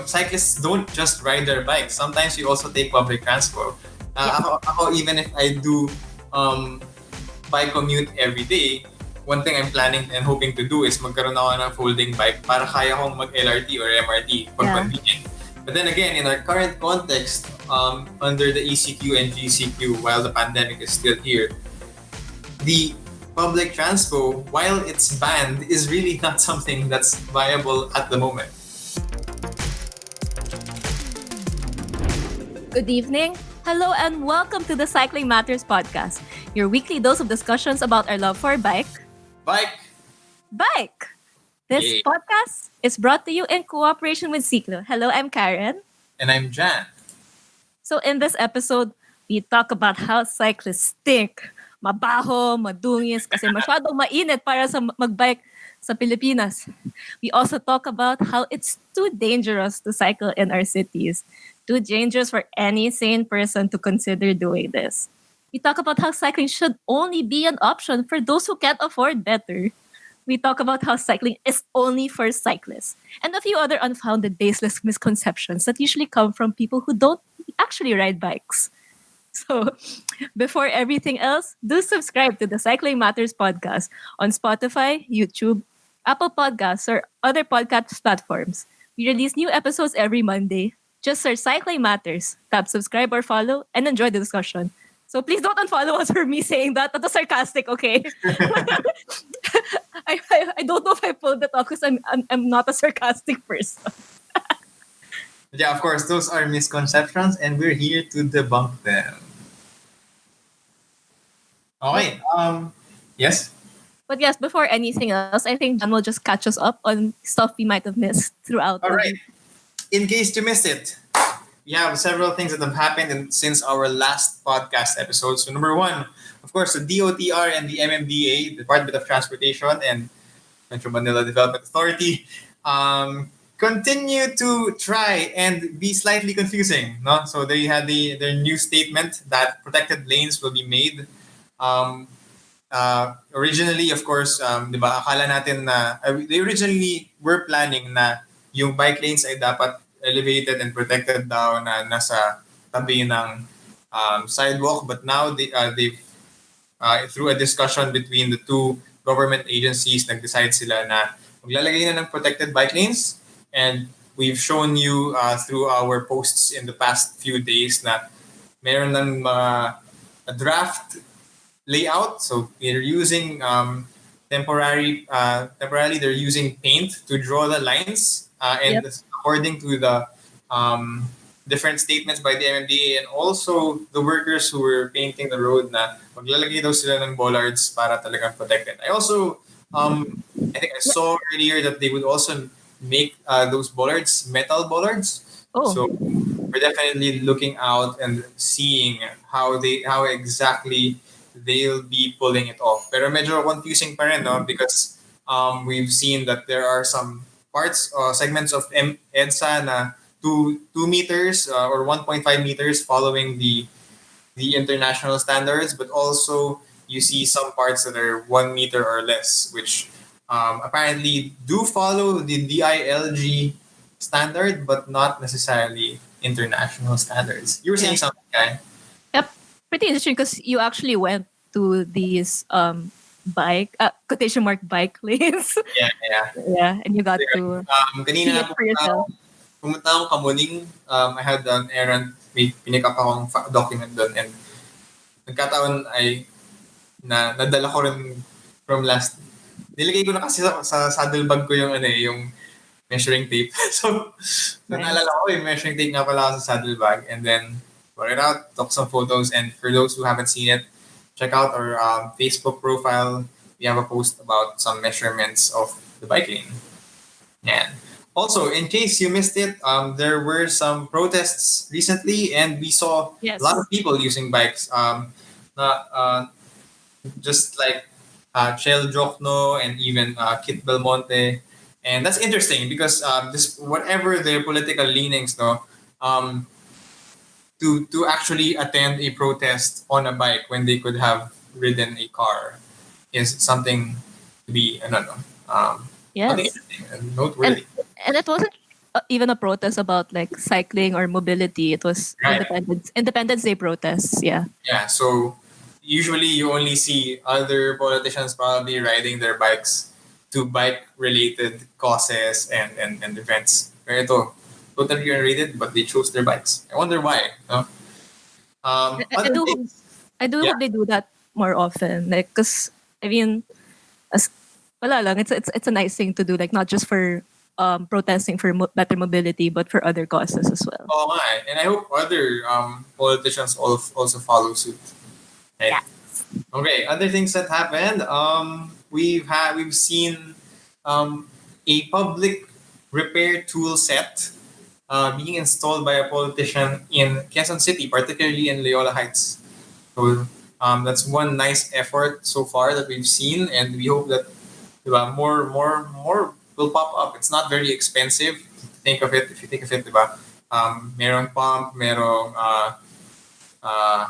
cyclists don't just ride their bikes. Sometimes we also take public transport. Ako, even if I do um, bike commute every day, one thing I'm planning and hoping to do is magkaroon ako ng folding bike para kaya kong mag-LRT or MRT pag convenient. But then again, in our current context, under the ECQ and GCQ, while the pandemic is still here, the public transpo, while it's banned, is really not something that's viable at the moment. Good evening. Hello and welcome to the Cycling Matters podcast, your weekly dose of discussions about our love for bike. Bike! This podcast is brought to you in cooperation with Cyclo. Hello, I'm Karen. And I'm Jan. So in this episode, we talk about how cyclists stink. Mabaho, madungis, kasi masyadong mainit para sa magbike sa Pilipinas. We also talk about how it's too dangerous to cycle in our cities. Too dangerous for any sane person to consider doing this. We talk about how cycling should only be an option for those who can't afford better. We talk about how cycling is only for cyclists. And a few other unfounded baseless misconceptions that usually come from people who don't actually ride bikes. So, before everything else, do subscribe to the Cycling Matters podcast on Spotify, YouTube, Apple Podcasts, or other podcast platforms. We release new episodes every Monday. Just search Cycling Matters, tap subscribe or follow, and enjoy the discussion. So please don't unfollow us for me saying that. That was sarcastic, okay? I don't know if I pulled that off because I'm not a sarcastic person. Yeah, of course, those are misconceptions and we're here to debunk them. Okay, yes? But yes, before anything else, I think Jan will just catch us up on stuff we might have missed throughout. All right. In case you missed it, we have several things that have happened since our last podcast episode. So number one, of course, the DOTR and the MMDA, Department of Transportation and Metro Manila Development Authority, continue to try and be slightly confusing. No? So they had their new statement that protected lanes will be made. Originally, of course, diba, akala natin na, they originally were planning na yung bike lanes ay dapat elevated and protected daw na nasa tabi ng sidewalk. But now they've through a discussion between the two government agencies, nag-decide sila na maglalagay na ng protected bike lanes. And we've shown you through our posts in the past few days na meron ng a draft layout. So they're using temporarily they're using paint to draw the lines and according to the different statements by the MMDA and also the workers who were painting the road na maglalagay daw sila ng bollards para talagang protected. I also I think I saw earlier that they would also make those bollards metal bollards. So we're definitely looking out and seeing how exactly they'll be pulling it off. Pero medyo confusing pa rin, no? Because we've seen that there are some segments of EDSA na 2 meters or 1.5 meters following the international standards, but also you see some parts that are 1 meter or less, which apparently do follow the DILG standard, but not necessarily international standards. You were saying something, Kai? Yep. Pretty interesting because you actually went to these bike, quotation mark bike lanes. Yeah, and you got to see it for yourself. Pumunta akong Kamuning. I had an errand. May pinik up akong document doon and nagkataon ay nadala ko rin from last. Nilagay ko na kasi sa saddlebag ko yung measuring tape. so naalala ko yung measuring tape nga pala sa saddlebag and then brought it out, took some photos, and for those who haven't seen it, check out our Facebook profile. We have a post about some measurements of the bike lane. And also, in case you missed it, there were some protests recently, and we saw a lot of people using bikes. Just like Chel Jokno and even Kit Belmonte. And that's interesting because whatever their political leanings, to actually attend a protest on a bike when they could have ridden a car is something to be, something interesting and noteworthy. And it wasn't even a protest about like cycling or mobility. It was Right. Independence Day protests. Yeah. Yeah. So usually you only see other politicians probably riding their bikes to bike related causes and events. Pero ito, totally unrated, but they chose their bikes. I wonder why. No? I Other do things. I do Yeah. hope they do that more often. Like, cause I mean, as wala lang, it's a nice thing to do. Like, not just for protesting for better mobility, but for other causes as well. Oh my. And I hope other politicians also follow suit. Right. Yeah. Okay. Other things that happened. We've seen um, a public repair tool set being installed by a politician in Quezon City, particularly in Loyola Heights. So that's one nice effort so far that we've seen, and we hope that more will pop up. It's not very expensive. Think of it, if you think of it, diba? Merong pump, merong uh,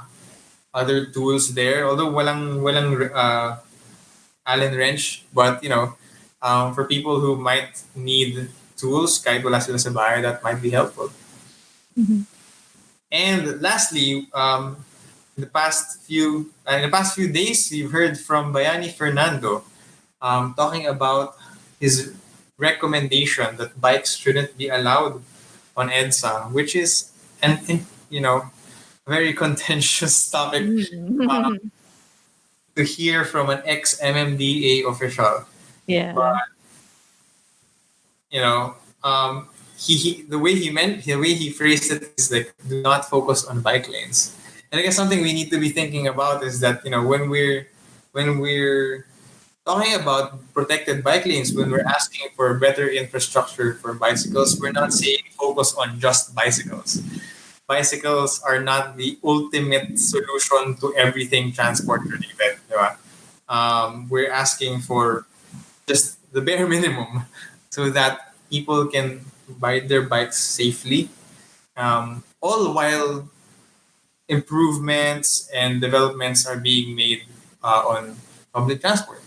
other tools there. Although walang Allen wrench, but for people who might need tools, kahit wala sila sa bahay, that might be helpful. Mhm. And lastly, in the past few days, we've heard from Bayani Fernando talking about his recommendation that bikes shouldn't be allowed on EDSA, which is a very contentious topic uh, Mm. to hear from an ex MMDA official. Yeah. But you know, he the way he phrased it is like, do not focus on bike lanes. And I guess something we need to be thinking about is that when we're talking about protected bike lanes, when we're asking for better infrastructure for bicycles, we're not saying focus on just bicycles. Bicycles are not the ultimate solution to everything transport related. Diba? We're asking for just the bare minimum so that people can ride their bikes safely, all while improvements and developments are being made on public transport.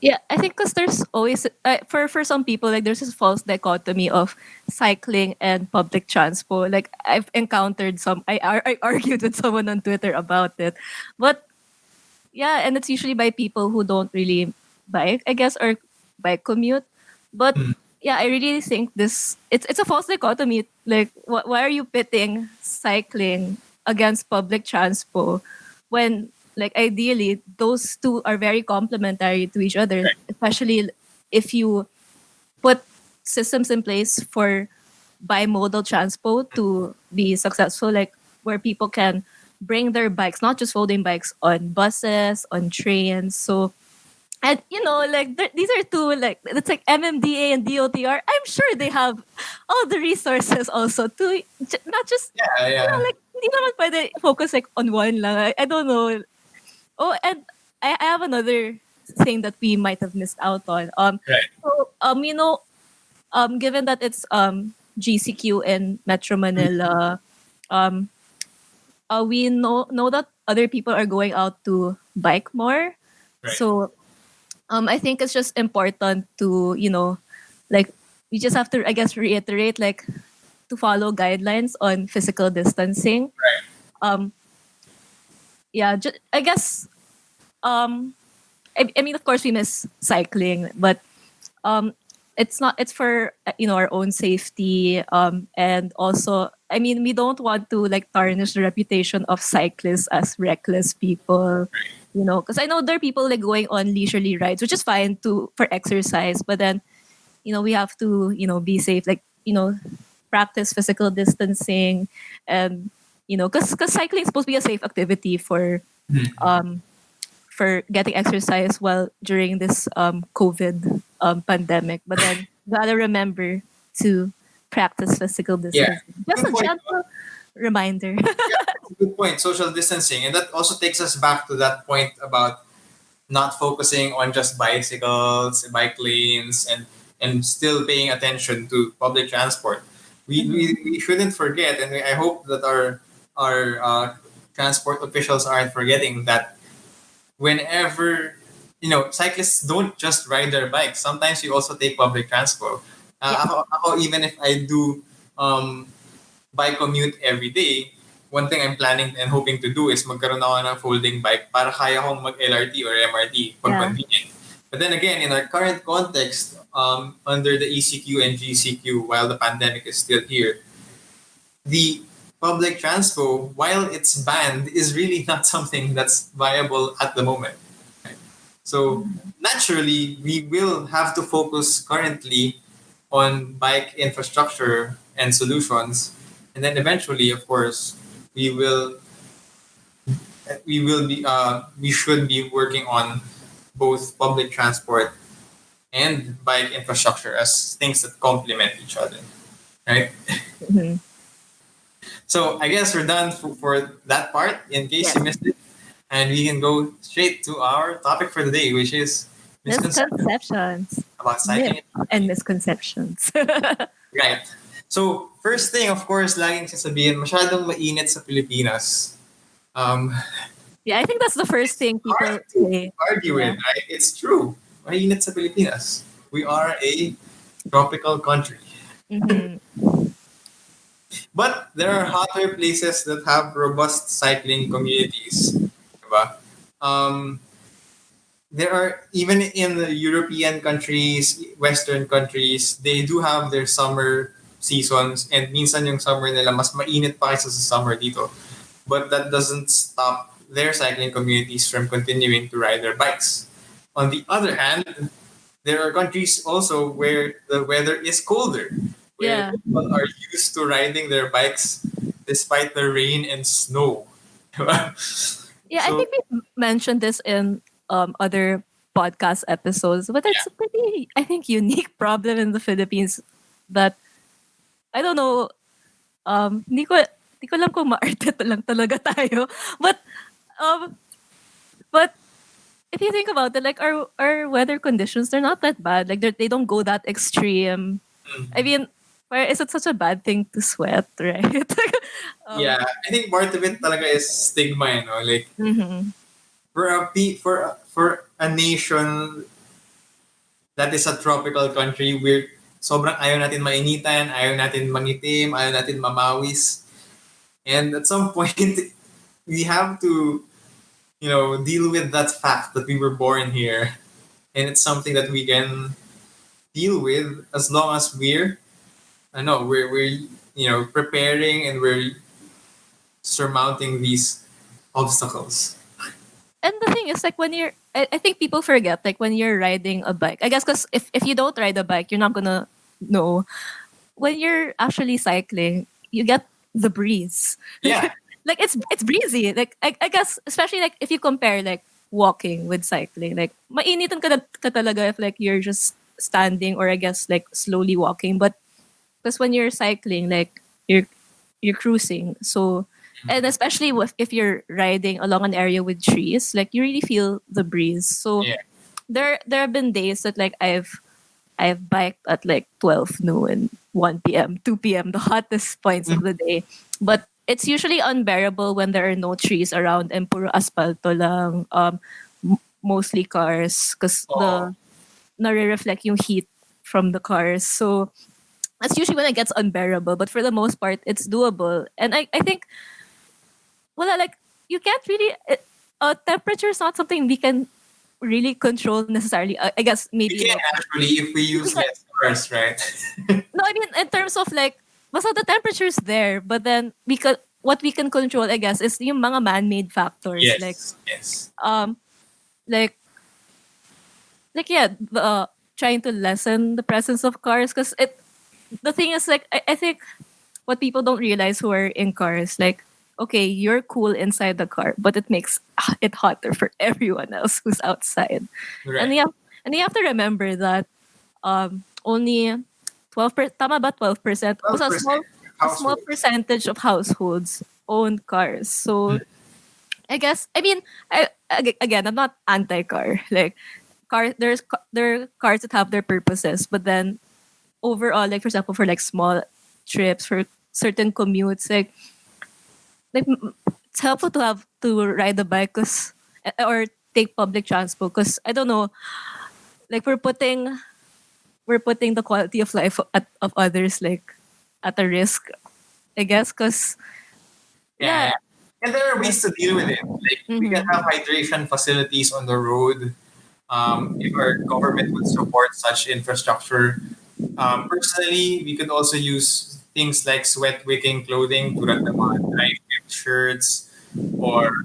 Yeah, I think because there's always for some people, like, there's this false dichotomy of cycling and public transport. Like, I've encountered I argued with someone on Twitter about it, but yeah, and it's usually by people who don't really bike, I guess, or bike commute. But Mm. yeah, I really think it's a false dichotomy. Like, why are you pitting cycling against public transport when, like, ideally those two are very complementary to each other, Right. especially if you put systems in place for bimodal transport to be successful, like where people can bring their bikes, not just folding bikes, on buses, on trains. So, and like, these are two, like, it's like MMDA and DOTR. I'm sure they have all the resources also to not just, Yeah, yeah. like, hindi naman pwede focus like on one lang. I don't know. Oh, and I have another thing that we might have missed out on. Right. So, given that it's GCQ in Metro Manila, um, we know that other people are going out to bike more. Right. So, I think it's just important to, like, we just have to, I guess, reiterate, like, to follow guidelines on physical distancing. Right. Um, yeah, I guess, I mean, of course, we miss cycling, but um, it's for, our own safety, and also, I mean, we don't want to, like, tarnish the reputation of cyclists as reckless people, because I know there are people, like, going on leisurely rides, which is fine for exercise, but then, we have to, be safe, like, practice physical distancing, and, because cycling is supposed to be a safe activity um for getting exercise while during this COVID pandemic. But then you gotta remember to practice physical Yeah. distancing. Just Good a point. gentle reminder. Good point. Social distancing, and that also takes us back to that point about not focusing on just bicycles, bike lanes, and still paying attention to public transport. We shouldn't forget, and I hope that our transport officials aren't forgetting that whenever cyclists don't just ride their bikes. Sometimes we also take public transport. Yeah. Ako, even if I do bike commute every day, one thing I'm planning and hoping to do is magkaroon ako ng folding bike para kaya kong mag-LRT or MRT pag Yeah. convenient. But then again, in our current context, under the ECQ and GCQ, while the pandemic is still here, the public transpo, while it's banned, is really not something that's viable at the moment. So naturally, we will have to focus currently on bike infrastructure and solutions, and then eventually, of course, we will we should be working on both public transport and bike infrastructure as things that complement each other, right? Mhm. So I guess we're done for that part. In case Yes. you missed it, and we can go straight to our topic for the day, which is misconceptions Misconceptions. about Myth cycling. and misconceptions. Right. So, first thing, of course, laging sasabihin, masyadong mainit sa Pilipinas. Um, Yeah, I think that's the first thing people hard to say. argue Yeah. with, right? It's true. Mainit sa Pilipinas. We are a tropical country. Mhm. But there are hotter places that have robust cycling communities. Diba? Um, there are, even in the European countries, Western countries, they do have their summer seasons, and minsan yung summer nila mas mainit pa kaysa sa summer dito. But that doesn't stop their cycling communities from continuing to ride their bikes. On the other hand, there are countries also where the weather is colder, where Yeah. people are used to riding their bikes despite the rain and snow. Yeah, I So, think we mentioned this in other podcast episodes, but it's yeah. a pretty, I think, unique problem in the Philippines that I don't know. Hindi ko alam kung maarte lang talaga tayo, but um, but if you think about it, like our weather conditions, they're not that bad. Like they don't go that extreme. I mean, why is it such a bad thing to sweat, right? um, Yeah, I think part of it talaga is stigma, you know, like mhm. for a nation that is a tropical country, we're sobrang ayaw natin mainitan, ayaw natin mangitim, ayaw natin mamawis. And at some point, we have to, deal with that fact that we were born here. And it's something that we can deal with as long as we're preparing and we're surmounting these obstacles. And the thing is, like when you're, I think people forget, like when you're riding a bike. I guess because if you don't ride a bike, you're not gonna know. When you're actually cycling, you get the breeze. Yeah. Like it's breezy. Like I guess especially like if you compare like walking with cycling, like mainitan ka talaga if like you're just standing or I guess like slowly walking. But because when you're cycling, like you're cruising, so and especially if you're riding along an area with trees, like you really feel the breeze. So Yeah. there have been days that like I've biked at like 12 noon, 1 p.m., 2 p.m., the hottest points of the day. But it's usually unbearable when there are no trees around and puro asfalto lang, mostly cars, because Oh, the nare-reflect yung heat from the cars. So that's usually when it gets unbearable. But for the most part, it's doable. And I think, well, like, you can't really, temperature is not something we can really control necessarily. I guess we maybe can like, actually if we use because less cars, right? no, I mean in terms of like, basta the temperature's there, but then what we can control, I guess, is yung mga man-made factors Yes. Yes. um like yeah, trying to lessen the presence of cars because the thing is like I think what people don't realize who are in cars, like, okay, you're cool inside the car, but it makes it hotter for everyone else who's outside. And Right. you have to remember that only 12% tama ba 12%, was Percent a small households. percentage of households own cars. So I guess, I mean, again, I'm not anti-car. Like there are cars that have their purposes, but then overall, like for example, for like small trips, for certain commutes, it's helpful to have to ride a bike, or take public transport, because I don't know, like we're putting the quality of life of others like at a risk, I guess, because Yeah, yeah. yeah. And there are ways to deal with it. Like we can Mm-hmm. have hydration facilities on the road. If our government would support such infrastructure. Personally, we could also use things like sweat wicking clothing to the mga dry fit shirts, or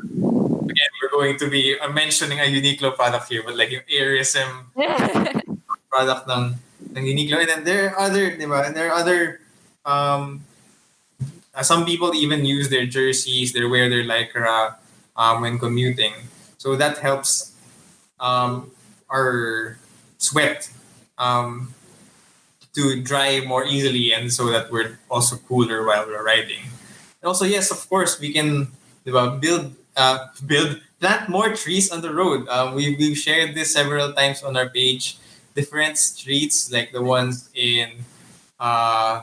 again, we're going to be mentioning a Uniqlo product here, but like yung Airism product ng Uniqlo. And then there are other, di ba? And there are other, um, some people even use their jerseys, they wear their lycra when commuting. So that helps our sweat um, to dry more easily, and so that we're also cooler while we're riding. And also, yes, of course, we can plant more trees on the road. We've shared this several times on our page. Different streets, like the ones uh,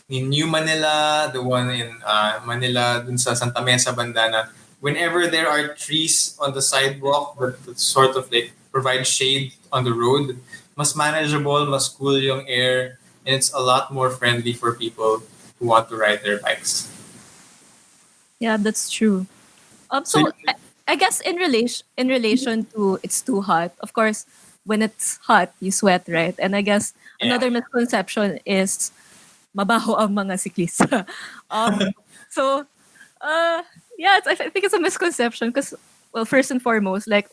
in New Manila, the one in Manila, dun sa Santa Mesa Bandana. Whenever there are trees on the sidewalk that sort of like provide shade on the road, mas manageable, mas cool yung air, and it's a lot more friendly for people who want to ride their bikes. Yeah, that's true. So So I guess in relation to it's too hot. Of course, when it's hot, you sweat, right? And I guess yeah, another misconception is mabaho ang mga siklista. um, so yeah, I think it's a misconception because, well, first and foremost, like,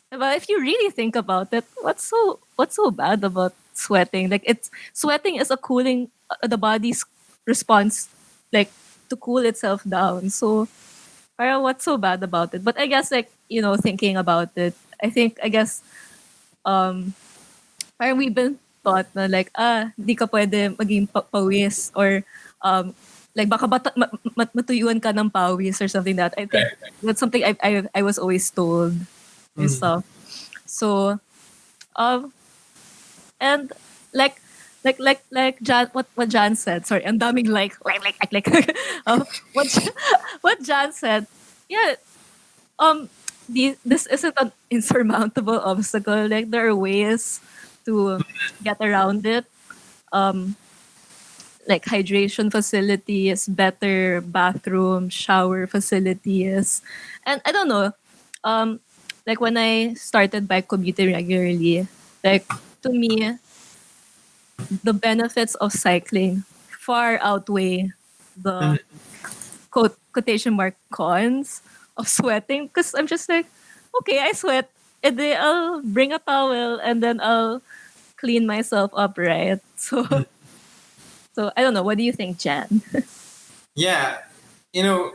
but if you really think about it, what's so bad about sweating? Like, it's sweating is a cooling the body's response, like, to cool itself down. So, what's so bad about it? But I guess, like, thinking about it, I guess um parang we've been taught na, like, di ka pwede maging pawis, or like, baka matuyuan ka ng pawis or something. That I think right. that's something I was always told and Mm. stuff. So, um and like Jan, what Jan said. Sorry, ang daming like what what Jan said. Yeah, um this isn't an insurmountable obstacle. Like, there are ways to get around it. Um, like hydration facilities, better bathroom, shower facilities, and I don't know. Um, like, when I started bike commuting regularly, like, to me, the benefits of cycling far outweigh the quotation mark cons of sweating, because I'm just like, okay, I sweat, and then I'll bring a towel and then I'll clean myself up, right? So I don't know. What do you think, Jan? Yeah, you know,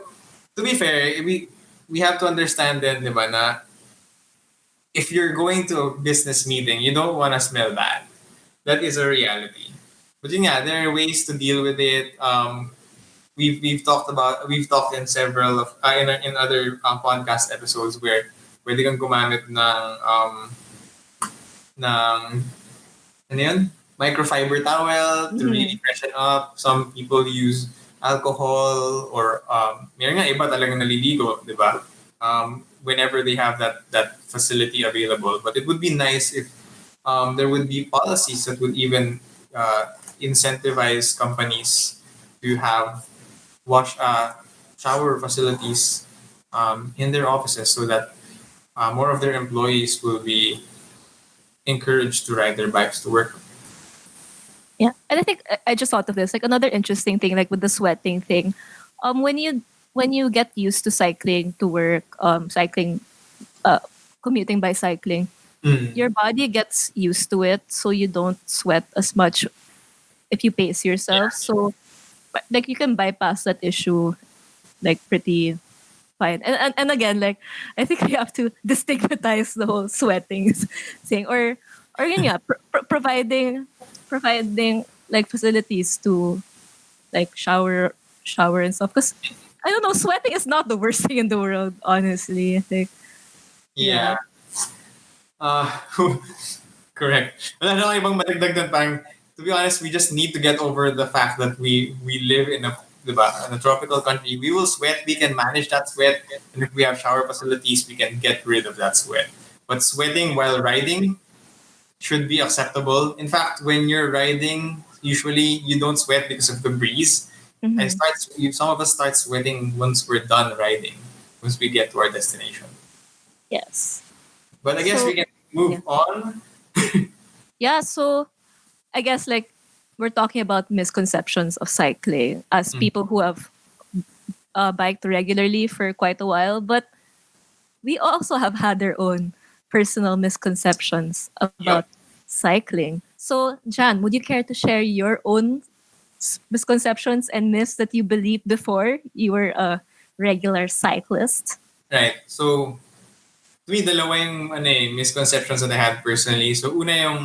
to be fair, we have to understand then, di ba, na if you're going to a business meeting, you don't want to smell bad. That is a reality. But yun nga, there are ways to deal with it. We've talked in several of in other podcast episodes where pwede kang gumamit ng ano yun? Microfiber towel to Mhm. really freshen up. Some people use alcohol, or meron nga iba talagang naliligo, di ba? Whenever they have that facility available. But it would be nice if there would be policies that would even incentivize companies to have shower facilities in their offices, so that more of their employees will be encouraged to ride their bikes to work. Yeah, and I think I just thought of this, like, another interesting thing, like with the sweating thing. When you get used to cycling to work, uh, commuting by cycling, Mm. your body gets used to it, so you don't sweat as much if you pace yourself. So, like, you can bypass that issue, like, pretty fine. And again, like, I think we have to destigmatize the whole sweating thing, or yun, yeah, providing like facilities to, like, shower and stuff. Because I don't know, sweating is not the worst thing in the world, honestly. Like, yeah. Yeah. Uh, correct. Wala na akong ibang madagdag dun, parang, to be honest, we just need to get over the fact that we live in in a tropical country. We will sweat, we can manage that sweat, and if we have shower facilities, we can get rid of that sweat. But sweating while riding should be acceptable. In fact, when you're riding, usually you don't sweat because of the breeze. Mhm. Some of us start sweating once we're done riding, once we get to our destination. Yes. But I guess So we can yeah. move on. Yeah, so I guess like we're talking about misconceptions of cycling as Mm. people who have biked regularly for quite a while, but we also have had our own personal misconceptions about Yep. cycling. So, Jan, would you care to share your own misconceptions and myths that you believed before you were a regular cyclist? Right. So, to me, dalawa yung misconceptions that I had personally. So, una yung,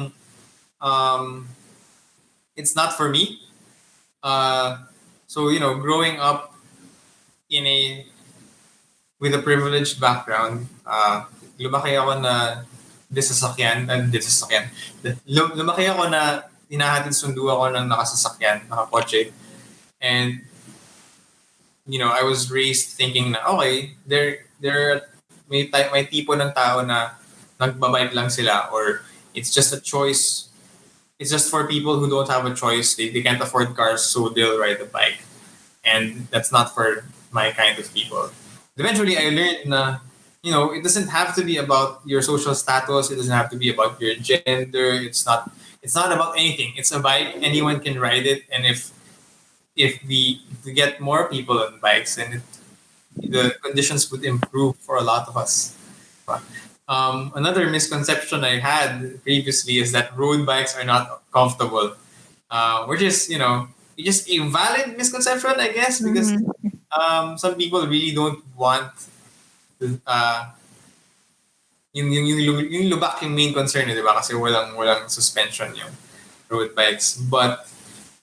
um, it's not for me. Uh, so, growing up in a with a privileged background, lumaki ako na disasakyan. Lumaki ako na hinahatid sundo ako ng nakasasakyan, nakakotse. And, I was raised thinking na, okay, may tipo ng tao na nagbabike lang sila, or it's just a choice. It's just for people who don't have a choice. They can't afford cars, so they'll ride a bike. And that's not for my kind of people. Eventually, I learned na, it doesn't have to be about your social status. It doesn't have to be about your gender. It's not about anything. It's a bike. Anyone can ride it. And if we get more people on bikes, then the conditions would improve for a lot of us. Another misconception I had previously is that road bikes are not comfortable, which is, just a valid misconception, I guess, because Mhm. some people really don't want uh, yung lubak yung main concern, di ba? Kasi walang suspension yung road bikes. But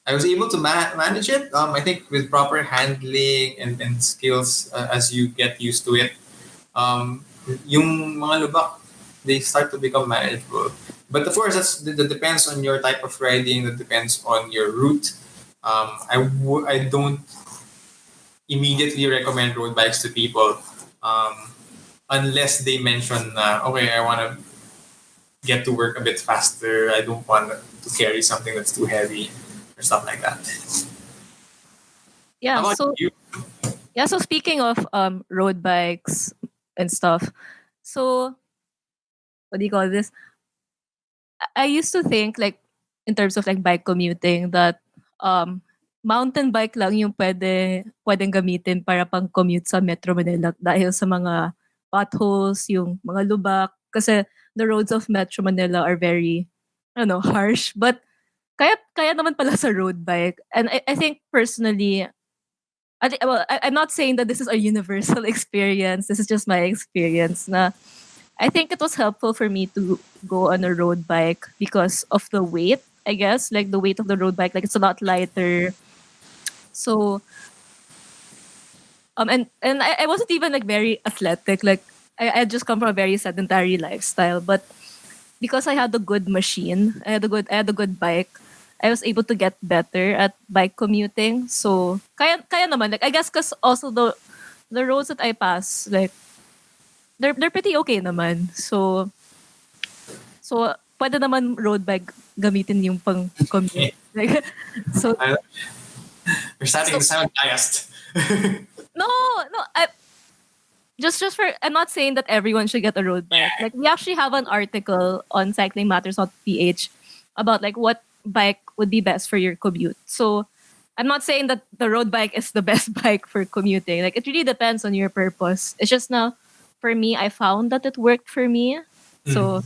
I was able to manage it. I think with proper handling and skills, as you get used to it, yung mga lubak, they start to become manageable. But of course, that depends on your type of riding. That depends on your route. I don't immediately recommend road bikes to people, unless they mention, okay, I want to get to work a bit faster. I don't want to carry something that's too heavy or stuff like that. How Yeah, about so you? speaking of road bikes and stuff, so what do you call this? I used to think like in terms of like bike commuting that um mountain bike lang yung pwedeng gamitin para pang commute sa Metro Manila dahil sa mga potholes, yung mga lubak kasi the roads of Metro Manila are very harsh, but kaya naman pala sa road bike. And I think personally I'm not saying that this is a universal experience. This is just my experience na I think it was helpful for me to go on a road bike because of the weight, I guess. Like the weight of the road bike, like it's a lot lighter. So and I wasn't even like very athletic. Like I just come from a very sedentary lifestyle. But because I had a good machine, I had a good bike, I was able to get better at bike commuting. So kaya naman. Like I guess because also the roads that I pass, like they're pretty okay naman. So, pwede naman road bike gamitin yung pang commute. Like, so, I- You're starting so to sound biased. no, no. I'm not saying that everyone should get a road bike. Like, we actually have an article on cyclingmatters.ph about like what bike would be best for your commute. So, I'm not saying that the road bike is the best bike for commuting. Like, it really depends on your purpose. It's just now, for me, I found that it worked for me. So,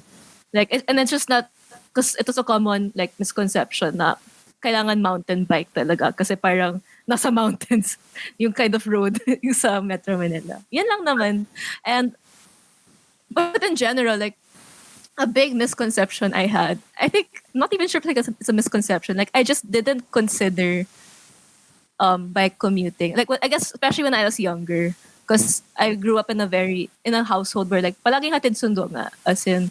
and it's just not, because it was a common like misconception na kailangan mountain bike talaga kasi parang nasa mountains yung kind of road yung sa Metro Manila. Yan lang naman. But in general, like a big misconception I had, I think, not even sure if like it's a misconception, like I just didn't consider bike commuting. Like I guess especially when I was younger, because I grew up in a household where like palaging hatid sundo nga, as in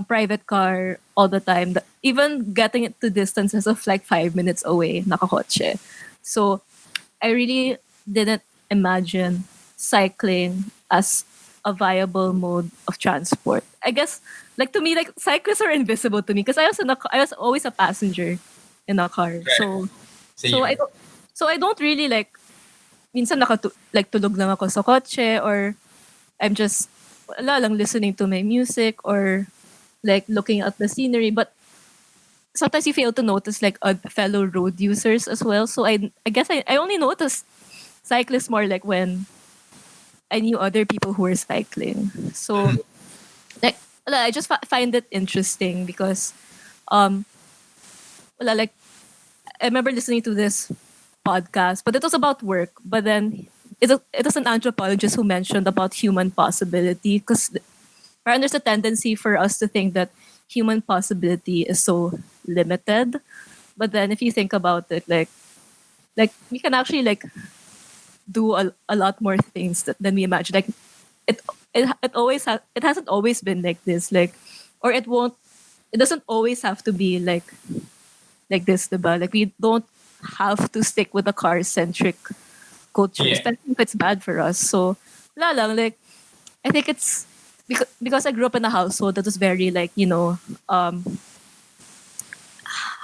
private car all the time. Even getting it to distances of like 5 minutes away, nakakotse. So I really didn't imagine cycling as a viable mode of transport. I guess, like to me, like cyclists are invisible to me because I was always a passenger. in a car. Right. So Same. I don't really like minsan like tulog lang ako sa kotse, or I'm just wala lang listening to my music, or like looking at the scenery. But sometimes you fail to notice like fellow road users as well. So I guess I only noticed cyclists more like when I knew other people who were cycling. So like wala, I just find it interesting because um wala, like I remember listening to this podcast, but it was about work. But then it was an anthropologist who mentioned about human possibility, because there's a tendency for us to think that human possibility is so limited. But then if you think about it, like we can actually like do a lot more things than we imagine. Like it it hasn't always been like this. Like, or it doesn't always have to be like this, diba? Like we don't have to stick with the car centric culture, Yeah. especially if it's bad for us. So wala lang, like I think it's because I grew up in a household that was very like,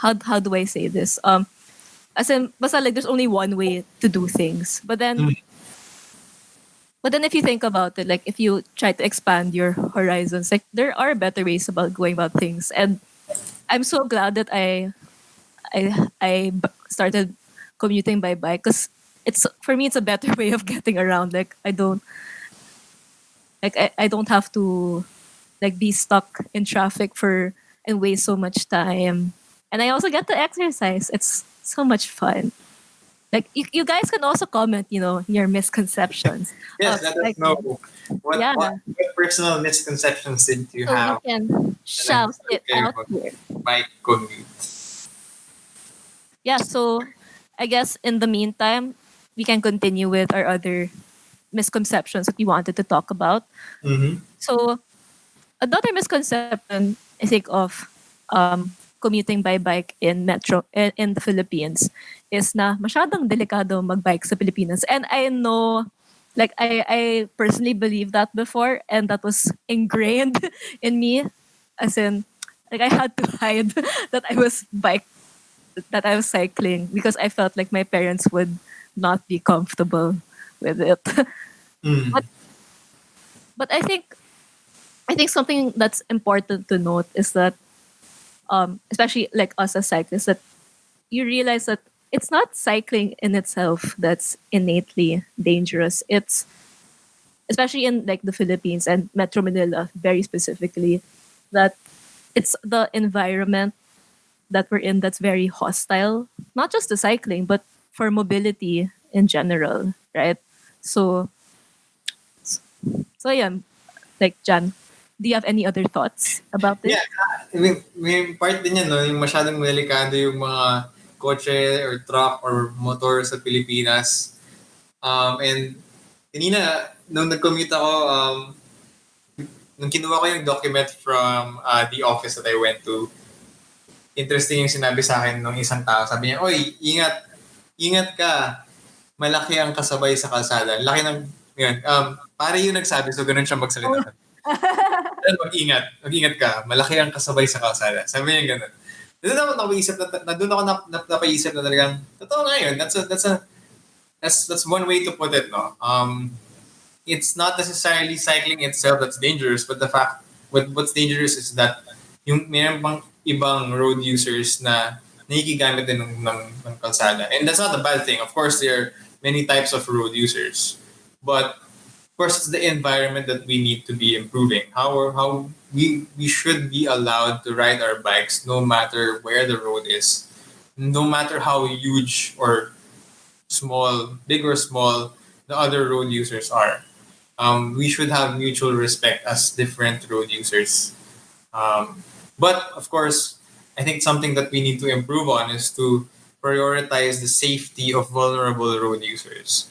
how do I say this? As in basta like there's only one way to do things. But then if you think about it, like if you try to expand your horizons, like there are better ways about going about things. And I'm so glad that started commuting by bike, because it's for me it's a better way of getting around. Like I don't have to like be stuck in traffic for and waste so much time. And I also get to exercise. It's so much fun. Like you guys can also comment, your misconceptions Yes, of let us know cycling. what, Yeah. what what personal misconceptions did you So you have can and then shout it okay out about here. bike commute. Yeah, so I guess in the meantime, we can continue with our other misconceptions that we wanted to talk about. Mm-hmm. So another misconception I think of commuting by bike in in the Philippines is na masyadong delikado magbike sa Pilipinas. And I know, like I personally believed that before, and that was ingrained in me, as in like I had to hide that I was cycling, because I felt like my parents would not be comfortable with it. Mm. but but I think something that's important to note is that especially like us as cyclists, that you realize that it's not cycling in itself that's innately dangerous. It's especially in like the Philippines and Metro Manila very specifically, that it's the environment that we're in that's very hostile, not just to cycling, but for mobility in general, right? So, so yeah, like Jan, do you have any other thoughts about this? Yeah, may part din yan, no? Yung masyadong delikado yung mga kotse or truck or motor sa Pilipinas. And kanina, nung nag-commute ako, nung kinuha ko yung document from the office that I went to, interesting yung sinabi sa akin ng isang tao. Sabi niya, "Oy, ingat, ingat ka. Malaki ang kasabay sa kalsada." Laki ng, yun, pare yung nagsabi, so ganun siya Oh. magsalita. Mag-ingat, mag-ingat ka. Malaki ang kasabay sa kalsada. Sabi niya ganun. Doon ako napaisip na talagang, totoo nga yun. That's one way to put it, no? It's not necessarily cycling itself that's dangerous, but the fact, what's dangerous is that yung mayroon pang ibang road users na nakikigamit din ng kalsada. And that's not a bad thing. Of course, there are many types of road users. But of course, it's the environment that we need to be improving. How we should be allowed to ride our bikes no matter where the road is, no matter how huge or small, big or small, the other road users are. We should have mutual respect as different road users. But of course, I think something that we need to improve on is to prioritize the safety of vulnerable road users.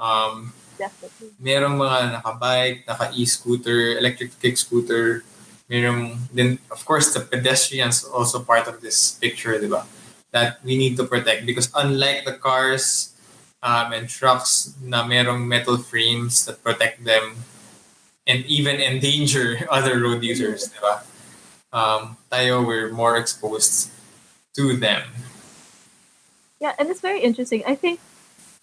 Um, Definitely. Merong mga naka-bike, naka-e-scooter, electric kick scooter. Merong, then of course the pedestrians also part of this picture, di ba? That we need to protect because unlike the cars and trucks na merong metal frames that protect them and even endanger other road users, di ba? Tayo, we're more exposed to them. Yeah, and it's very interesting. I think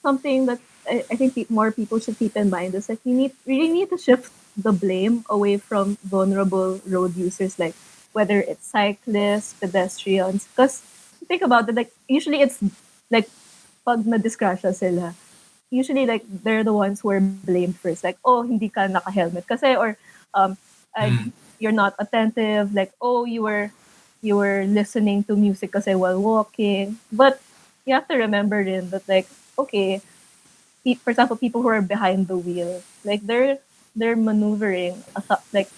something that I think more people should keep in mind is that we really need to shift the blame away from vulnerable road users, like whether it's cyclists, pedestrians. Because think about it, like usually it's like pag na-disgrasya sila, usually like they're the ones who are blamed first. Like, oh, hindi ka naka-helmet kasi, or um, uh, Mm. you're not attentive. Like, oh, you were listening to music kasi while walking. But you have to remember rin that like, okay, for example, people who are behind the wheel, like they're maneuvering like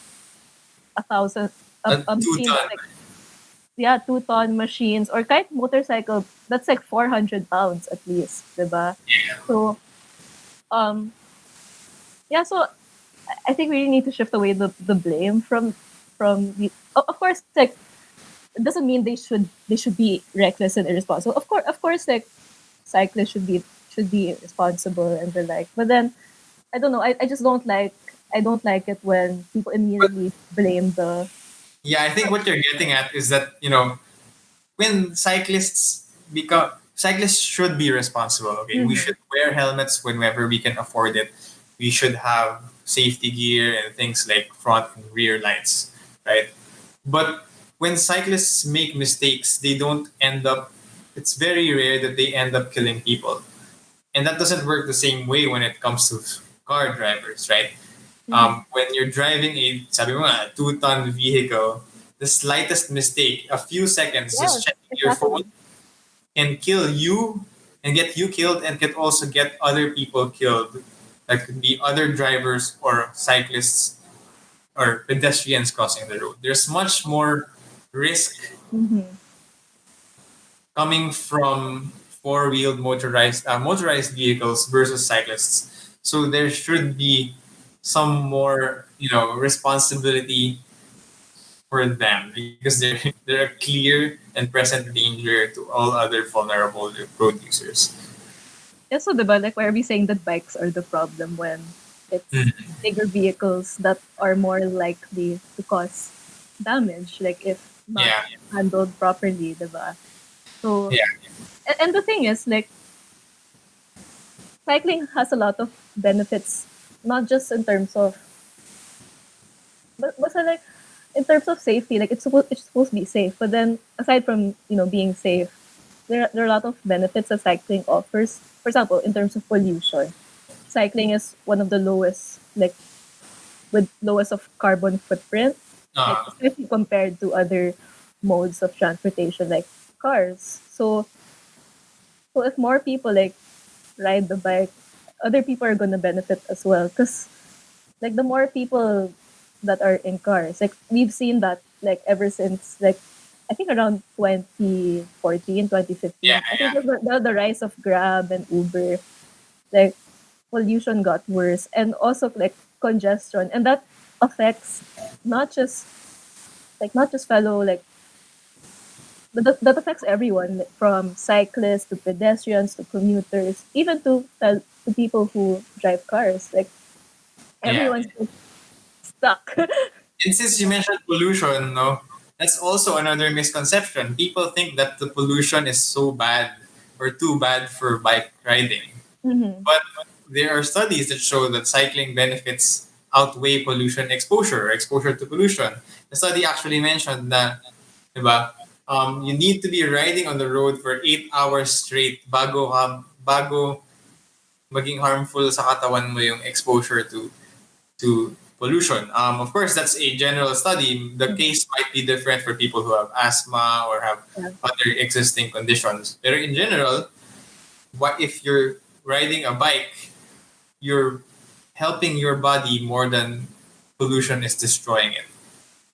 1,000 a Two machine that's ton. like, yeah, 2 ton machines, or kahit motorcycle that's like 400 pounds at least, diba? So um yeah, so I think we really need to shift away the blame from the of course, like it doesn't mean they should be reckless and irresponsible. Of course, like cyclists should be responsible and the like. But then I don't know. I just I don't like it when people But immediately blame the. yeah, I think what you're getting at is that, when cyclists should be responsible. Okay, we Mhm. should wear helmets whenever we can afford it. We should have safety gear and things like front and rear lights, right? But when cyclists make mistakes, they don't end up. It's very rare that they end up killing people, and that doesn't work the same way when it comes to car drivers, right? Mhm. When you're driving sabi mo nga, 2-ton vehicle, the slightest mistake, a few seconds, just Yes, checking your phone, exactly. can kill you and get you killed, and can also get other people killed. That could be other drivers or cyclists or pedestrians crossing the road. There's much more risk Mhm. coming from four-wheeled motorized vehicles versus cyclists. So there should be some more, responsibility for them, because they're a clear and present danger to all other vulnerable road users. Yeah, so diba, like why are we saying that bikes are the problem when it's Mm. bigger vehicles that are more likely to cause damage, like if not Yeah, handled properly, diba? So, yeah, and the thing is, like, cycling has a lot of benefits, not just in terms of, but like in terms of safety. Like it's supposed to be safe, but then aside from being safe, there are a lot of benefits that cycling offers. For example, in terms of pollution, cycling is one of the lowest, like with lowest of carbon footprint, like uh, especially compared to other modes of transportation like cars. So if more people like ride the bike, other people are gonna benefit as well. Cause like the more people that are in cars, like we've seen that like ever since like I think around 2014, yeah, 2015. I think yeah, the rise of Grab and Uber, like pollution got worse, and also like congestion, and that affects not just not just fellow like that affects everyone, like, from cyclists to pedestrians to commuters, even to people who drive cars. Like yeah. everyone's just stuck. And since you mentioned pollution, no, that's also another misconception. People think that the pollution is so bad or too bad for bike riding. Mhm. But there are studies that show that cycling benefits outweigh pollution exposure to pollution. The study actually mentioned that, diba, you need to be riding on the road for 8 hours straight bago maging harmful sa katawan mo yung exposure to pollution. Of course, that's a general study. The Mhm. case might be different for people who have asthma or have Yeah. other existing conditions. But in general, what if you're riding a bike, you're helping your body more than pollution is destroying it.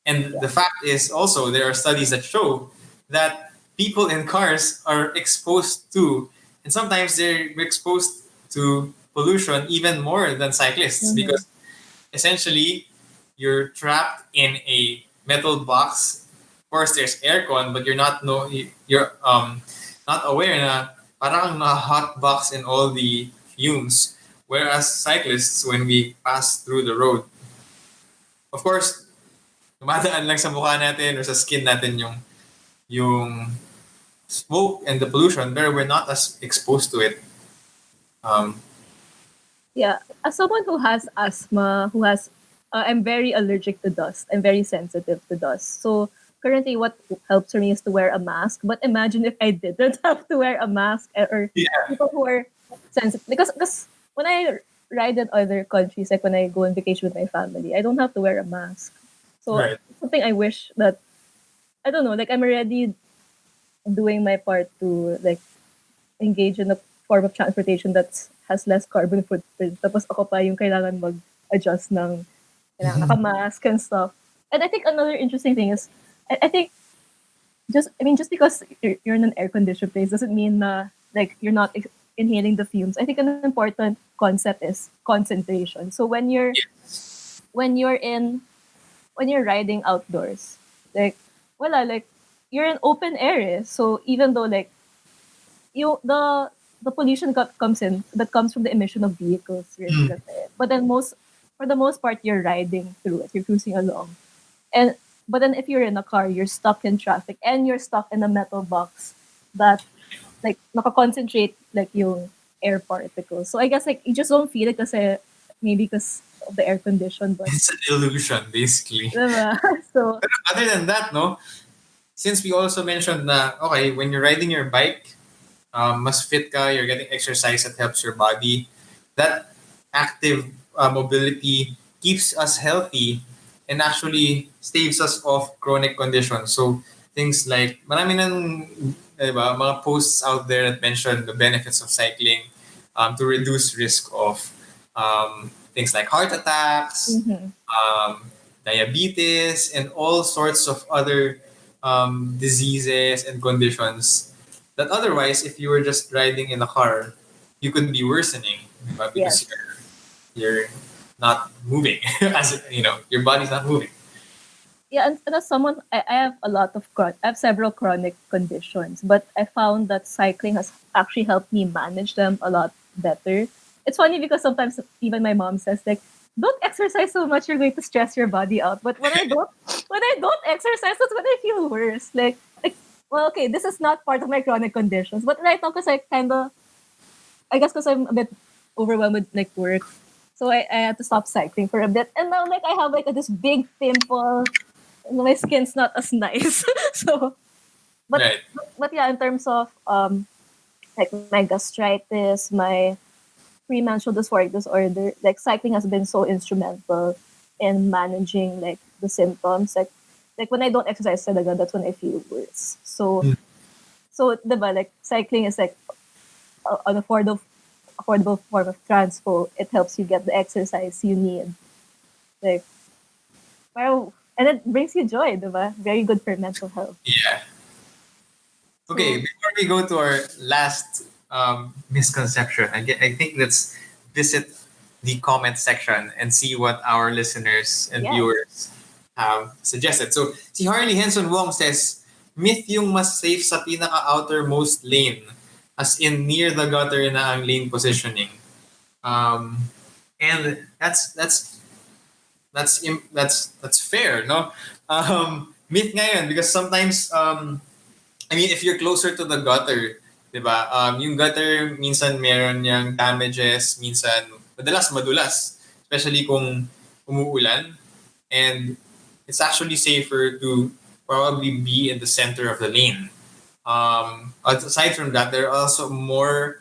And Yeah. the fact is also there are studies that show that people in cars are exposed to, and sometimes they're exposed to pollution even more than cyclists, Mhm. because essentially you're trapped in a metal box. Of course, there's aircon, but you're not aware na parang na hot box in all the fumes. Whereas cyclists, when we pass through the road, of course, dumadaan lang sa mukha natin or sa skin natin yung smoke and the pollution, where we're not as exposed to it. Um, Yeah, as someone who has asthma, I'm very allergic to dust. I'm very sensitive to dust. So currently, what helps for me is to wear a mask. But imagine if I didn't have to wear a mask, or yeah, people who are sensitive. Because when I ride in other countries, like when I go on vacation with my family, I don't have to wear a mask. So right. something I wish that, I don't know, like I'm already doing my part to like engage in a form of transportation that has less carbon footprint. Tapos ako pa yung kailangan mag-adjust ng kailangan Mhm. naka-mask and stuff. And I think another interesting thing is, I think just because you're in an air-conditioned place doesn't mean na like you're not inhaling the fumes. I think an important concept is concentration. So when you're in when you're riding outdoors, like like you're in open air. So even though like you the pollution comes in that comes from the emission of vehicles, really. Mm. Kasi. But then for the most part, you're riding through it. You're cruising along, and but then if you're in a car, you're stuck in traffic and you're stuck in a metal box that like nakakoncentrate like yung air particles. So I guess like you just don't feel it kasi maybe because of the air condition, but It's an illusion, basically. diba? So Other than that, no, since we also mentioned na, okay, when you're riding your bike, mas fit ka, you're getting exercise that helps your body. That active mobility keeps us healthy and actually staves us off chronic conditions. So things like, marami ng diba, mga posts out there that mention the benefits of cycling to reduce risk of things like heart attacks, mhm. um, diabetes, and all sorts of other diseases and conditions that otherwise, if you were just riding in a car, you could be worsening, diba? Because Yes. you're not moving, as your body's not moving. Yeah, and as someone, I have a lot of I have several chronic conditions, but I found that cycling has actually helped me manage them a lot better. It's funny because sometimes even my mom says like, "Don't exercise so much; you're going to stress your body out." But when I don't exercise, that's when I feel worse. Well, okay, this is not part of my chronic conditions, but right now, because I guess because I'm a bit overwhelmed with like work, so I had to stop cycling for a bit, and now like I have like this big pimple my skin's not as nice. so, but Right. but yeah, in terms of like my gastritis, my premenstrual dysphoric disorder, like cycling has been so instrumental in managing like the symptoms. Like when I don't exercise talaga, that's when I feel worse. Mm. So diba, like cycling is like an affordable form of transport. It helps you get the exercise you need. Like wow. And it brings you joy, diba? Very good for mental health. Yeah. Okay, So before we go to our last misconception, I think let's visit the comment section and see what our listeners and yes. viewers have suggested. So, si Harley Henson Wong says, myth yung mas safe sa pinaka-outermost lane, as in near the gutter na ang lane positioning. And that's fair, no? Myth ngayon because sometimes I mean, if you're closer to the gutter, di ba? Yung gutter, minsan meron yung damages, minsan madalas madulas. Especially kung umuulan. And it's actually safer to probably be in the center of the lane. Aside from that, there are also more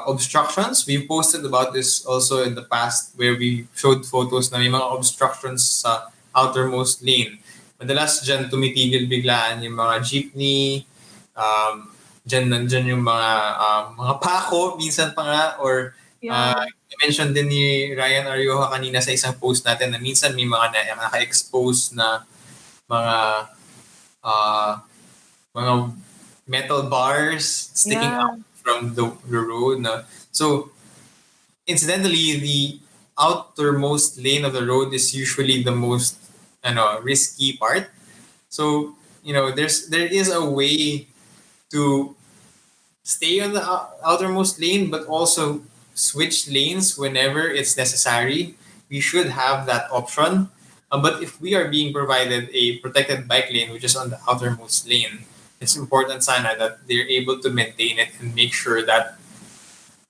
obstructions. We've posted about this also in the past where we showed photos na may mga obstructions sa outermost lane. Madalas dyan tumitigil biglaan yung mga jeepney, dyan nandyan yung mga pako minsan pa nga, or Yeah. I-mention din ni Ryan Arioja kanina sa isang post natin na minsan may mga naka-expose na mga uh, mga metal bars sticking Yeah. out from the road. Na. So, incidentally, the outermost lane of the road is usually the most risky part. So, there is a way to stay on the outermost lane, but also switch lanes whenever it's necessary. We should have that option. But if we are being provided a protected bike lane, which is on the outermost lane, it's important sana that they're able to maintain it and make sure that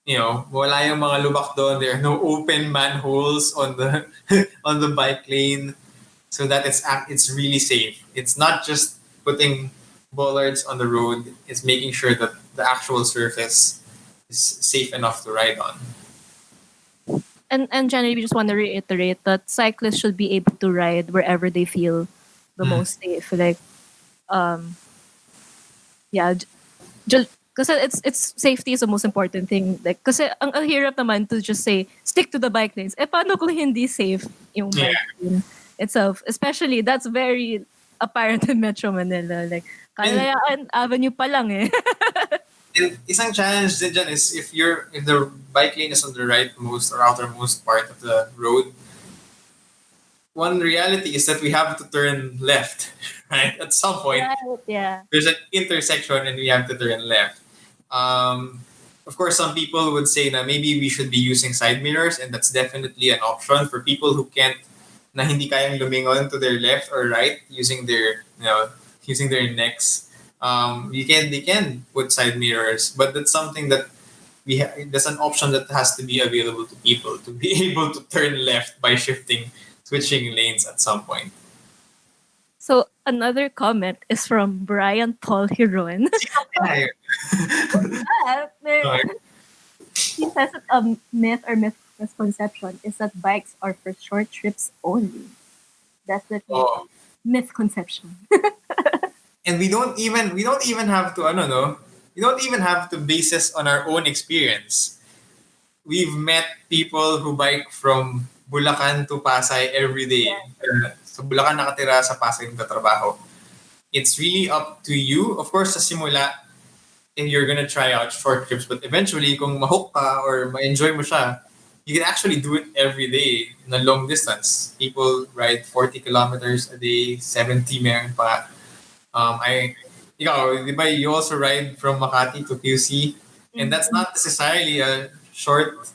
wala yung mga lubak doon. There are no open manholes on the on the bike lane, so that it's really safe. It's not just putting bollards on the road. It's making sure that the actual surface is safe enough to ride on. And generally, we just want to reiterate that cyclists should be able to ride wherever they feel the most safe. Like, yeah, because it's safety is the most important thing. Like, kasi ang hirap naman to just say stick to the bike lanes. Paano kung hindi safe yung bike lane itself? Especially that's very apparent in Metro Manila. Like, Kalayaan Avenue pa lang eh. And isang challenge din dyan is if the bike lane is on the rightmost or outermost part of the road, one reality is that we have to turn left, right? At some point, Yeah. there's an intersection and we have to turn left. Of course, some people would say that maybe we should be using side mirrors, and that's definitely an option for people who can't, na hindi kayang lumingon to their left or right using their necks. They can put side mirrors, but that's something that that's an option that has to be available to people to be able to turn left by switching lanes at some point. So another comment is from Brian Paul Hiron. He says that a myth or misconception is that bikes are for short trips only. That's the misconception. And we don't even have to we don't even have to base this on our own experience. We've met people who bike from Bulacan to Pasay every day. So Bulacan nakatira, sa Pasay nagtatrabaho. It's really up to you. Of course, sa simula, if you're gonna try out short trips, but eventually, kung mahook ka or ma-enjoy mo siya, you can actually do it every day na long distance. People ride 40 kilometers a day, 70 meron pa. Ikaw, di ba, you also ride from Makati to QC, and that's not necessarily a short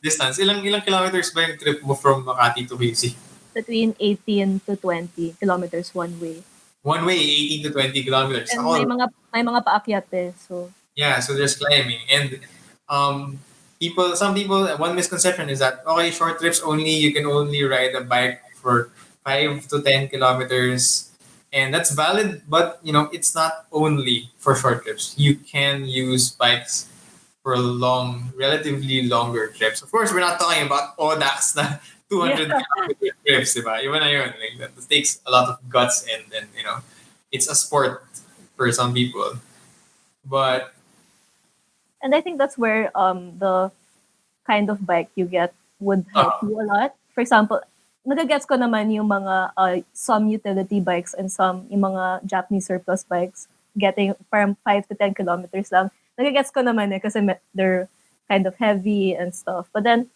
distance. Ilang kilometers ba yung trip mo from Makati to QC? Between 18 to 20 kilometers one way. One way, 18 to 20 kilometers. And may mga paakyat eh. So yeah, so there's climbing. And some people, one misconception is that, okay, short trips only, you can only ride a bike for 5 to 10 kilometers. And that's valid, but it's not only for short trips. You can use bikes for relatively longer trips. Of course, we're not talking about ODAX na 200 kilometer trips, diba? Iba na yun. Like, that takes a lot of guts and it's a sport for some people. But and I think that's where the kind of bike you get would help you a lot. For example, nagagets ko naman yung mga some utility bikes and yung mga Japanese surplus bikes getting from 5 to 10 kilometers lang. Nagagets ko naman kasi they're kind of heavy and stuff. But then,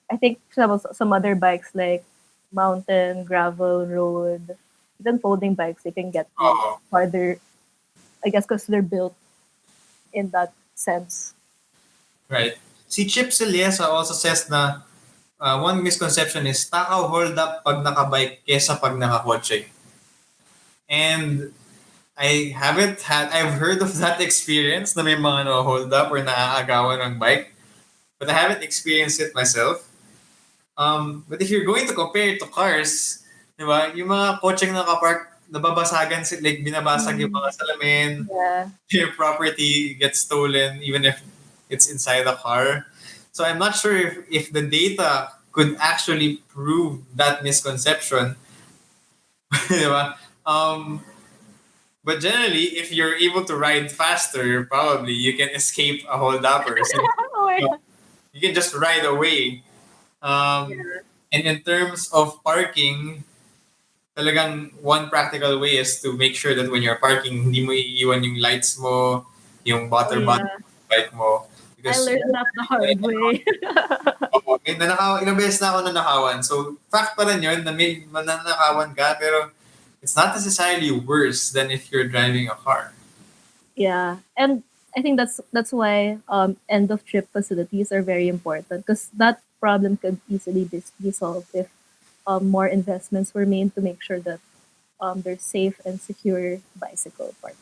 I think some other bikes like mountain, gravel, road, even folding bikes, they can get farther, I guess because they're built in that sense. Right. Si Chip Siliesa also says na one misconception is takaw hold up pag nakabike kesa pag nakakotse. And I've heard of that experience na may mga hold up or naaagawan ng bike, but I haven't experienced it myself. But if you're going to compare it to cars, di ba, yung mga kotseng nakapark, nababasagan, like binabasag yung mga salamin, your property gets stolen even if it's inside the car. So I'm not sure if the data could actually prove that misconception. Diba? But generally, if you're able to ride faster, probably you can escape a hold-upper. So, you can just ride away. And in terms of parking, talagang one practical way is to make sure that when you're parking, hindi mo iiwan yung lights mo, yung button bike mo. Because, I learned that the hard way. Ilang beses na ako nanakawan. So, fact pa rin yun na may mananakawan ka, pero it's not necessarily worse than if you're driving a car. Yeah. And I think that's why end of trip facilities are very important, because that problem could easily be solved if more investments were made to make sure that there's safe and secure bicycle parking.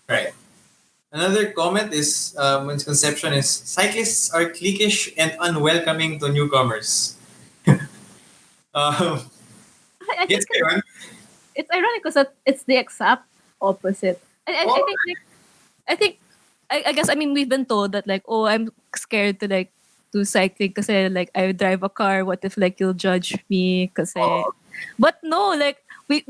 Right. Another comment is misconception is cyclists are cliquish and unwelcoming to newcomers. Um, I yes, think kayo. it's ironic because it's the exact opposite. I Oh, think like I think I guess I mean we've been told that like oh I'm scared to like do cycling because like I drive a car. What if like you'll judge me? Because oh, but no, like we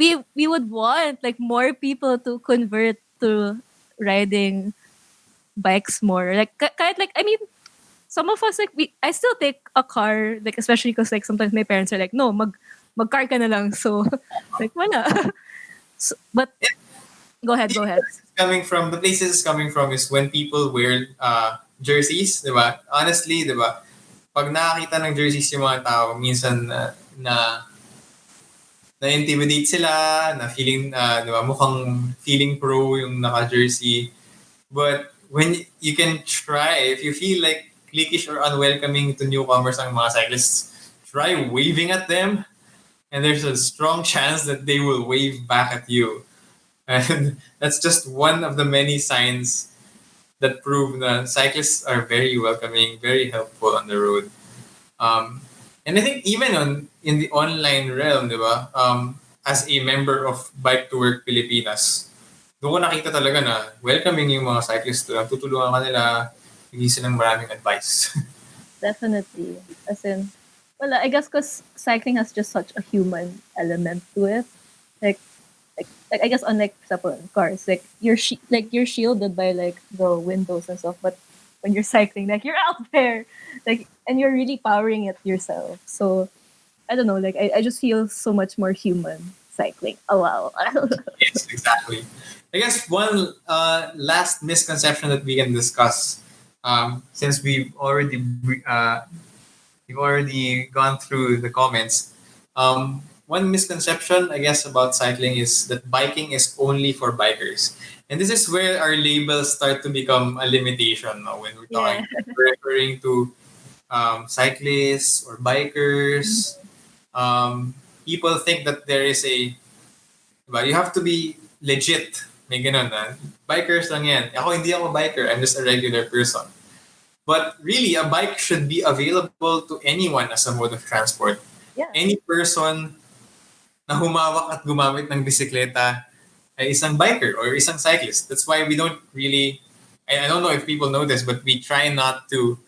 would want like more people to convert to riding bikes more. Like kahit like I mean some of us like we I still take a car like especially because like sometimes my parents are like no mag car ka na lang so like wala. So, but go ahead. the places it's coming from is when people wear jerseys, di ba? Honestly, di ba? Pag nakakita ng jerseys yung mga tao, minsan na-intimidate sila, na feeling, di ba, mukhang feeling pro yung naka-jersey. But when you can try, if you feel like cliquish or unwelcoming to newcomers ang mga cyclists, try waving at them, and there's a strong chance that they will wave back at you. And that's just one of the many signs that prove that cyclists are very welcoming, very helpful on the road. Um, and I think even in the online realm, di ba? As a member of Bike to Work Pilipinas, doon ko nakita talaga na welcoming yung mga cyclists doon. Tutulungan ka nila, bigyan silang maraming advice. Definitely. As in, well, I guess because cycling has just such a human element to it. Like, like I guess unlike for example in cars, like like you're shielded by like the windows and stuff. But when you're cycling, like you're out there, like and you're really powering it yourself. So I don't know. Like I just feel so much more human cycling. Oh wow. Yes, exactly. I guess one last misconception that we can discuss, since we've already gone through the comments. One misconception, I guess, about cycling is that biking is only for bikers, and this is where our labels start to become a limitation. No? When Yeah. we're referring to cyclists or bikers, people think that there is diba, you have to be legit. May ganun na. Bikers lang yan. Ako hindi ako biker. I'm just a regular person. But really, a bike should be available to anyone as a mode of transport. Yeah. Any person na humawak at gumamit ng bisikleta ay isang biker or isang cyclist. That's why we don't really, I don't know if people know this, but we try not to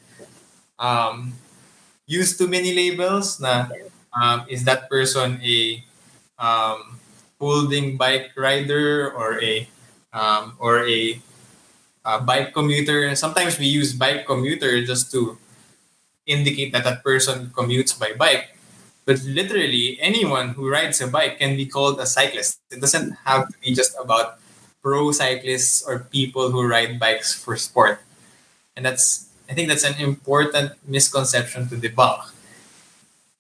um, use too many labels na is that person a holding bike rider or a bike commuter. Sometimes we use bike commuter just to indicate that that person commutes by bike. But literally, anyone who rides a bike can be called a cyclist. It doesn't have to be just about pro cyclists or people who ride bikes for sport. And I think that's an important misconception to debunk.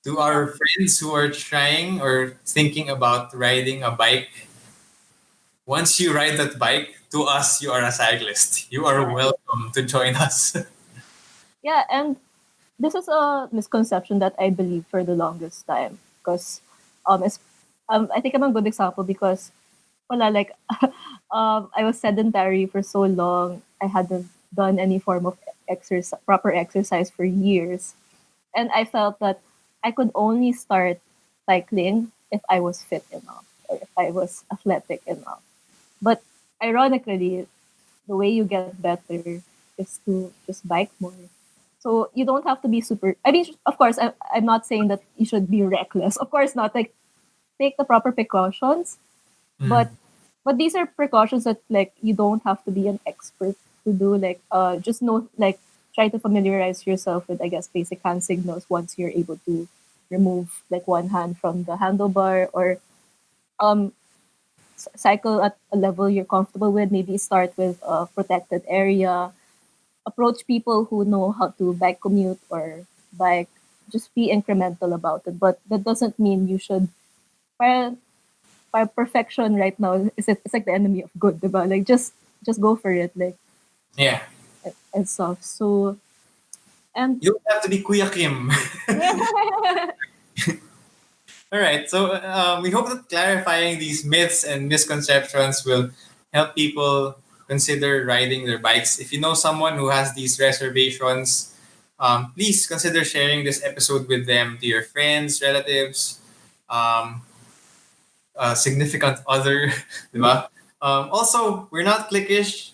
To our friends who are trying or thinking about riding a bike, once you ride that bike, to us, you are a cyclist. You are welcome to join us. Yeah, and this is a misconception that I believe for the longest time because it's, I think I'm a good example because wala like I was sedentary for so long. I hadn't done any form of proper exercise for years, and I felt that I could only start cycling if I was fit enough or if I was athletic enough. But ironically, the way you get better is to just bike more. So you don't have to be super. I mean, of course, I'm not saying that you should be reckless. Of course not. Like take the proper precautions, Mm. but these are precautions that like you don't have to be an expert to do. Like just know like try to familiarize yourself with I guess basic hand signals once you're able to remove like one hand from the handlebar or um cycle at a level you're comfortable with. Maybe start with a protected area, approach people who know how to bike commute or bike. Just be incremental about it. But that doesn't mean you should. Para, para perfection right now it's like the enemy of good, diba? Like just go for it, like Yeah. and stuff. So and You don't have to be Kuya Kim. All right. So we hope that clarifying these myths and misconceptions will help people consider riding their bikes. If you know someone who has these reservations, please consider sharing this episode with them, to your friends, relatives, um, significant other, di ba? Also, we're not cliquish.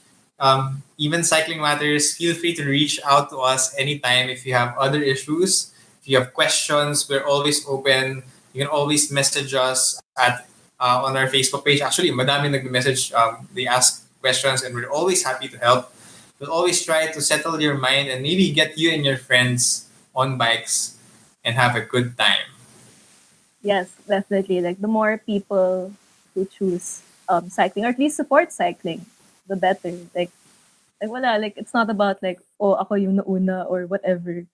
Even Cycling Matters, feel free to reach out to us anytime if you have other issues. If you have questions, we're always open. You can always message us at on our Facebook page. Actually, madami nag-message. They ask questions and we're always happy to help. We'll always try to settle your mind and maybe get you and your friends on bikes and have a good time. Yes, definitely. Like the more people who choose cycling or at least support cycling, the better. Like wala, like it's not about like, oh, ako yung nauna or whatever.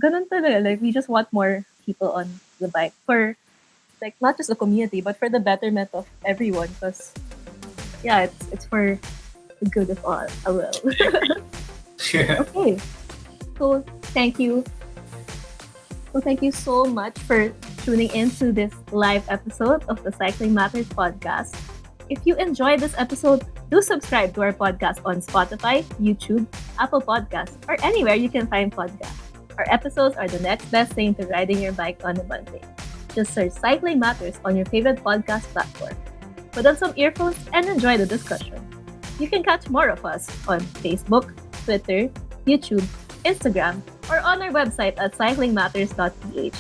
Ganun talaga. Like we just want more people on the bike for like not just the community but for the betterment of everyone. Because yeah, it's for the good of all. I will. Okay. So thank you. So thank you so much for tuning in to this live episode of the Cycling Matters podcast. If you enjoyed this episode, do subscribe to our podcast on Spotify, YouTube, Apple Podcasts, or anywhere you can find podcasts. Our episodes are the next best thing to riding your bike on a Monday. Just search Cycling Matters on your favorite podcast platform. Put on some earphones and enjoy the discussion. You can catch more of us on Facebook, Twitter, YouTube, Instagram, or on our website at cyclingmatters.ph.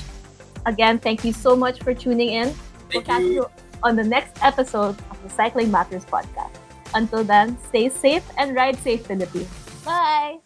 Again, thank you so much for tuning in. We'll catch you on the next episode of the Cycling Matters podcast. Until then, stay safe and ride safe, Philippines. Bye!